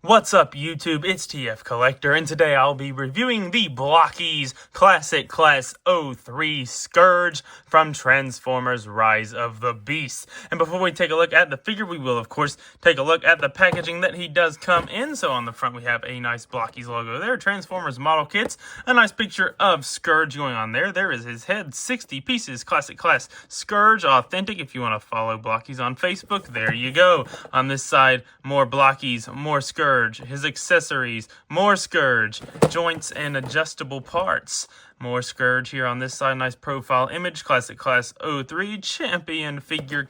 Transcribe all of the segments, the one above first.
What's up YouTube, it's TF Collector, and today I'll be reviewing the Blokees Classic Class 03 Scourge from Transformers Rise of the Beast. And before we take a look at the figure, we will of course take a look at the packaging that he does come in. So on the front we have a nice Blokees logo there, Transformers model kits, a nice picture of Scourge going on there. There is his head, 60 pieces, Classic Class Scourge, authentic. If you want to follow Blokees on Facebook, there you go. On this side, more Blokees, more Scourge. His accessories, more Scourge, joints and adjustable parts, more Scourge here on this side, nice profile image, Classic Class 03 Champion figure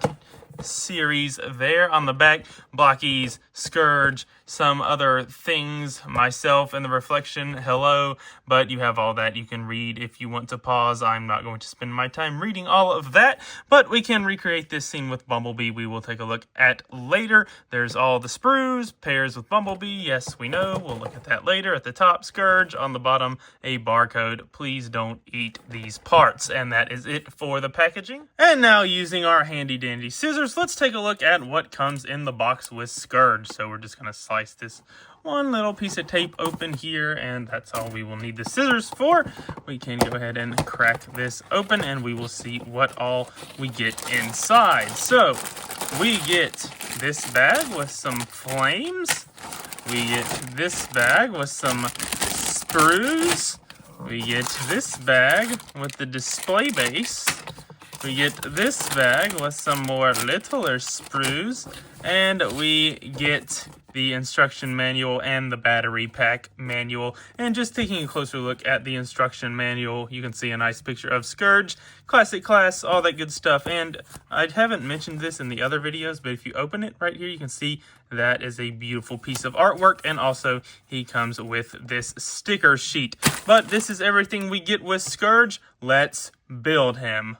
series there. On the back, Blokees, Scourge, some other things, myself and the reflection, hello, but you have all that you can read if you want to pause. I'm not going to spend my time reading all of that, but we can recreate this scene with Bumblebee. We will take a look at later. There's all the sprues, pairs with Bumblebee, yes we know, we'll look at that later. At the top, Scourge, on the bottom, a barcode, please don't eat these parts, and that is it for the packaging. And now, using our handy dandy scissors, let's take a look at what comes in the box with Scourge. So we're just going to slice this one little piece of tape open here, and that's all we will need the scissors for. We can go ahead and crack this open, and we will see what all we get inside. So we get this bag with some flames. We get this bag with some sprues. We get this bag with the display base. We get this bag with some more littler sprues, and we get the instruction manual and the battery pack manual. And just taking a closer look at the instruction manual, you can see a nice picture of Scourge, Classic Class, all that good stuff. And I haven't mentioned this in the other videos, but if you open it right here, you can see that is a beautiful piece of artwork, and also he comes with this sticker sheet. But this is everything we get with Scourge. Let's build him.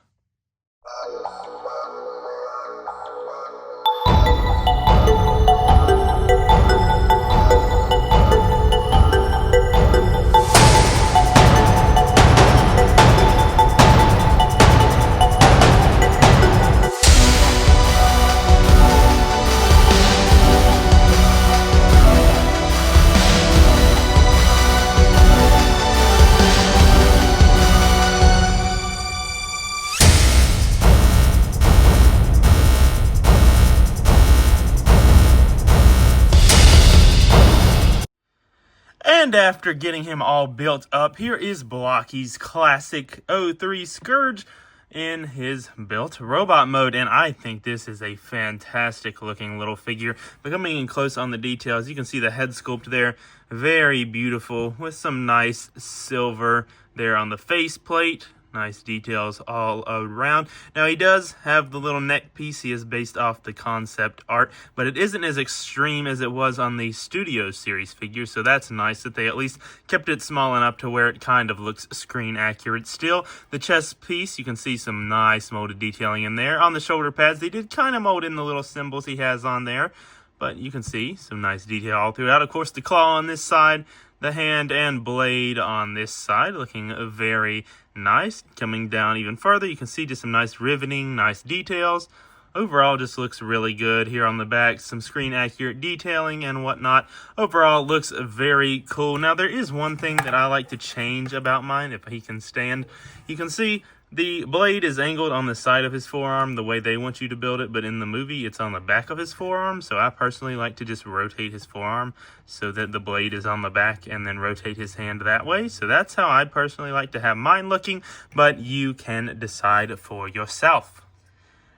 And after getting him all built up, here is Blokees Classic 03 Scourge in his built robot mode. And I think this is a fantastic looking little figure. But coming in close on the details, you can see the head sculpt there. Very beautiful, with some nice silver there on the face plate. Nice details all around. Now, he does have the little neck piece. He is based off the concept art, but it isn't as extreme as it was on the Studio Series figure, so that's nice that they at least kept it small enough to where it kind of looks screen accurate still. The chest piece, you can see some nice molded detailing in there. On the shoulder pads, they did kind of mold in the little symbols he has on there, but you can see some nice detail all throughout. Of course, the claw on this side, the hand and blade on this side, looking very nice. Coming down even further, you can see just some nice riveting, nice details. Overall, just looks really good. Here on the back, some screen accurate detailing and whatnot. Overall, looks very cool. Now, there is one thing that I like to change about mine, if he can stand. You can see the blade is angled on the side of his forearm the way they want you to build it, but in the movie it's on the back of his forearm. So I personally like to just rotate his forearm so that the blade is on the back, and then rotate his hand that way. So that's how I personally like to have mine looking, but you can decide for yourself.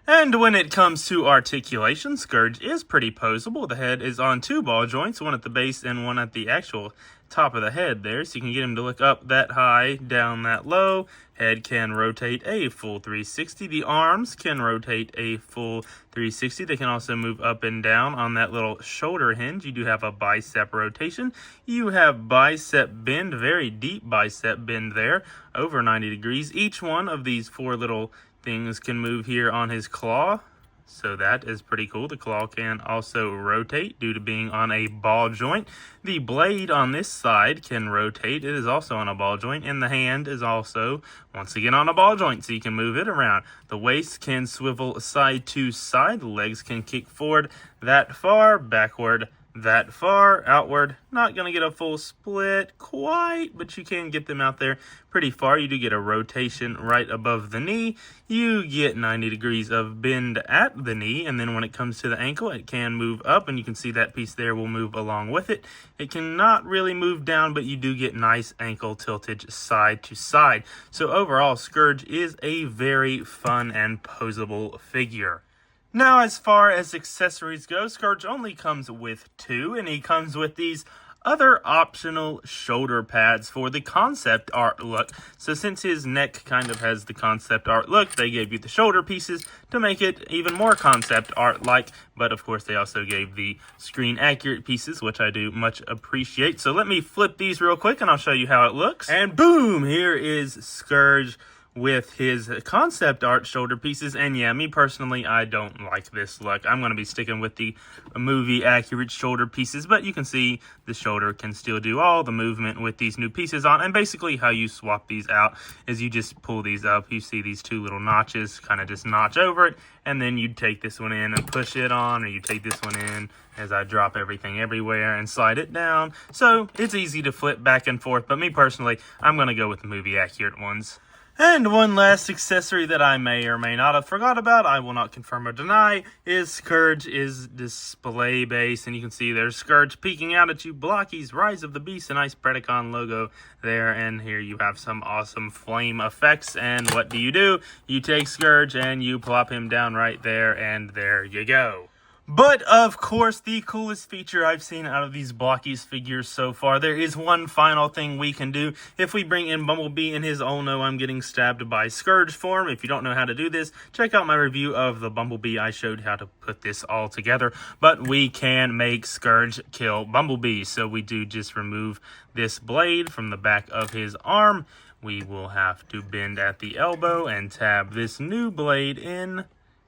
And when it comes to articulation, Scourge is pretty poseable. The head is on two ball joints, one at the base and one at the actual top of the head there, so you can get him to look up that high, down that low. Head can rotate a full 360. The arms can rotate a full 360. They can also move up and down on that little shoulder hinge. You do have a bicep rotation. You have bicep bend, very deep bicep bend there, over 90 degrees. Each one of these four little things can move here on his claw. So that is pretty cool. The claw can also rotate due to being on a ball joint. The blade on this side can rotate. It is also on a ball joint. And the hand is also, once again, on a ball joint, so you can move it around. The waist can swivel side to side. The legs can kick forward that far, backward that far outward. Not going to get a full split quite, but you can get them out there pretty far. You do get a rotation right above the knee. You get 90 degrees of bend at the knee, and then when it comes to the ankle, it can move up, and you can see that piece there will move along with it. It cannot really move down, but you do get nice ankle tiltage side to side. So overall, Scourge is a very fun and posable figure. Now, as far as accessories go, Scourge only comes with 2, and he comes with these other optional shoulder pads for the concept art look. So since his neck kind of has the concept art look, they gave you the shoulder pieces to make it even more concept art like. But of course, they also gave the screen accurate pieces, which I do much appreciate. So let me flip these real quick and I'll show you how it looks. And boom, here is Scourge with his concept art shoulder pieces. And yeah, me personally, I don't like this look. I'm going to be sticking with the movie accurate shoulder pieces, but you can see the shoulder can still do all the movement with these new pieces on. And basically how you swap these out is you just pull these up. You see these 2 little notches, kind of just notch over it, and then you take this one in and push it on, or you take this one in as I drop everything everywhere and slide it down. So it's easy to flip back and forth, but me personally, I'm going to go with the movie accurate ones. And one last accessory that I may or may not have forgot about, I will not confirm or deny, is Scourge is display base. And you can see there's Scourge peeking out at you, Blokees, Rise of the Beast, a nice Predacon logo there. And here you have some awesome flame effects. And what do? You take Scourge and you plop him down right there, and there you go. But, of course, the coolest feature I've seen out of these Blokees figures so far, there is one final thing we can do. If we bring in Bumblebee in his "Oh no, I'm getting stabbed by Scourge" form, if you don't know how to do this, check out my review of the Bumblebee. I showed how to put this all together. But we can make Scourge kill Bumblebee. So we do just remove this blade from the back of his arm. We will have to bend at the elbow and tab this new blade in.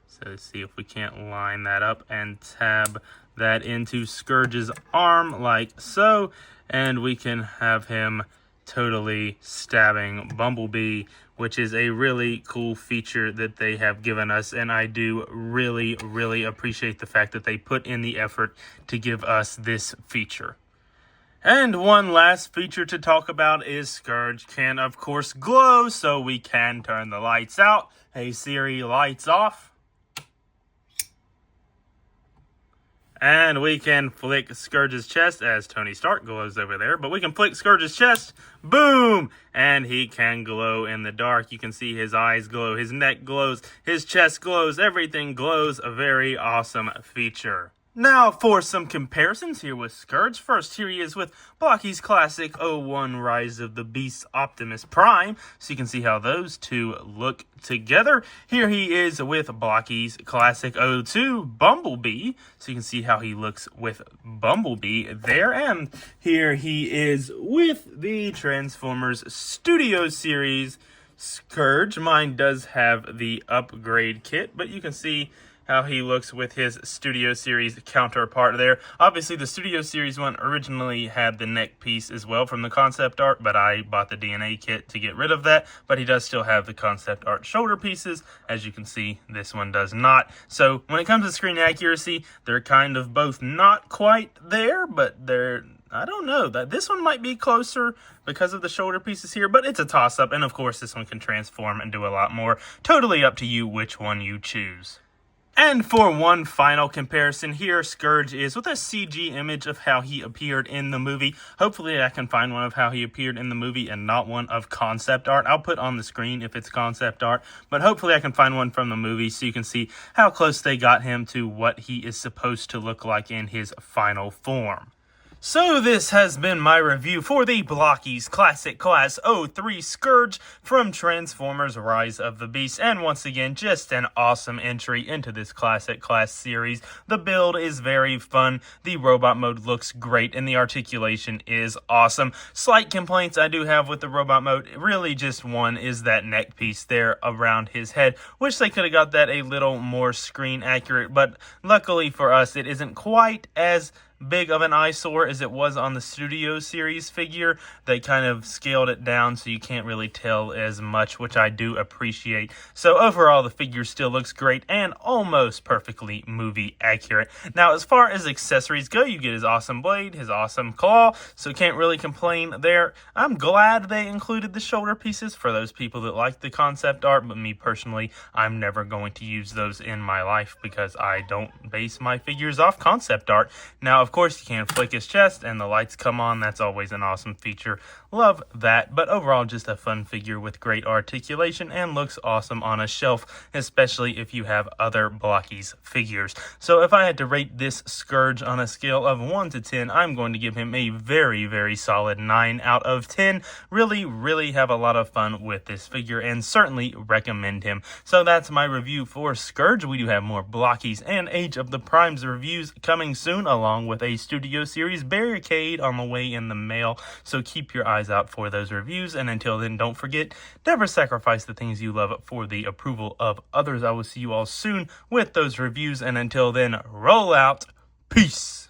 So let's see if we can't line that up and tab that into Scourge's arm like so. And we can have him totally stabbing Bumblebee, which is a really cool feature that they have given us. And I do really, really appreciate the fact that they put in the effort to give us this feature. And one last feature to talk about is Scourge can, of course, glow, so we can turn the lights out. Hey Siri, lights off. And we can flick Scourge's chest as Tony Stark glows over there. But we can flick Scourge's chest. Boom! And he can glow in the dark. You can see his eyes glow. His neck glows. His chest glows. Everything glows. A very awesome feature. Now for some comparisons here with Scourge. First, here he is with Blokees Classic 01 Rise of the Beast Optimus Prime. So you can see how those two look together. Here he is with Blokees Classic 02 Bumblebee. So you can see how he looks with Bumblebee there. And here he is with the Transformers Studio Series Scourge. Mine does have the upgrade kit, but you can see how he looks with his Studio Series counterpart there. Obviously, the Studio Series one originally had the neck piece as well from the concept art, but I bought the DNA kit to get rid of that. But he does still have the concept art shoulder pieces. As you can see, this one does not. So when it comes to screen accuracy, they're kind of both not quite there, but I don't know, that this one might be closer because of the shoulder pieces here, but it's a toss-up. And of course, this one can transform and do a lot more. Totally up to you which one you choose. And for one final comparison here, Scourge is with a CG image of how he appeared in the movie. Hopefully I can find one of how he appeared in the movie and not one of concept art. I'll put on the screen if it's concept art, but hopefully I can find one from the movie so you can see how close they got him to what he is supposed to look like in his final form. So this has been my review for the Blokees Classic Class 03 Scourge from Transformers Rise of the Beast. And once again, just an awesome entry into this Classic Class series. The build is very fun, the robot mode looks great, and the articulation is awesome. Slight complaints I do have with the robot mode, really just one, is that neck piece there around his head. Wish they could have got that a little more screen accurate, but luckily for us, it isn't quite as big of an eyesore as it was on the Studio Series figure. They kind of scaled it down so you can't really tell as much, which I do appreciate. So overall, the figure still looks great and almost perfectly movie accurate. Now, as far as accessories go, you get his awesome blade, his awesome claw, so can't really complain there. I'm glad they included the shoulder pieces for those people that like the concept art, but me personally, I'm never going to use those in my life because I don't base my figures off concept art. Now, of course, you can flick his chest and the lights come on. That's always an awesome feature. Love that. But overall, just a fun figure with great articulation and looks awesome on a shelf, especially if you have other Blokees figures. So if I had to rate this Scourge on a scale of 1 to 10, I'm going to give him a very, very solid 9 out of 10. Really have a lot of fun with this figure and certainly recommend him. So that's my review for Scourge. We do have more Blokees and Age of the Primes reviews coming soon, along with a Studio Series Barricade on the way in the mail. So keep your eyes out for those reviews. And until then, don't forget, never sacrifice the things you love for the approval of others. I will see you all soon with those reviews. And until then, roll out. Peace.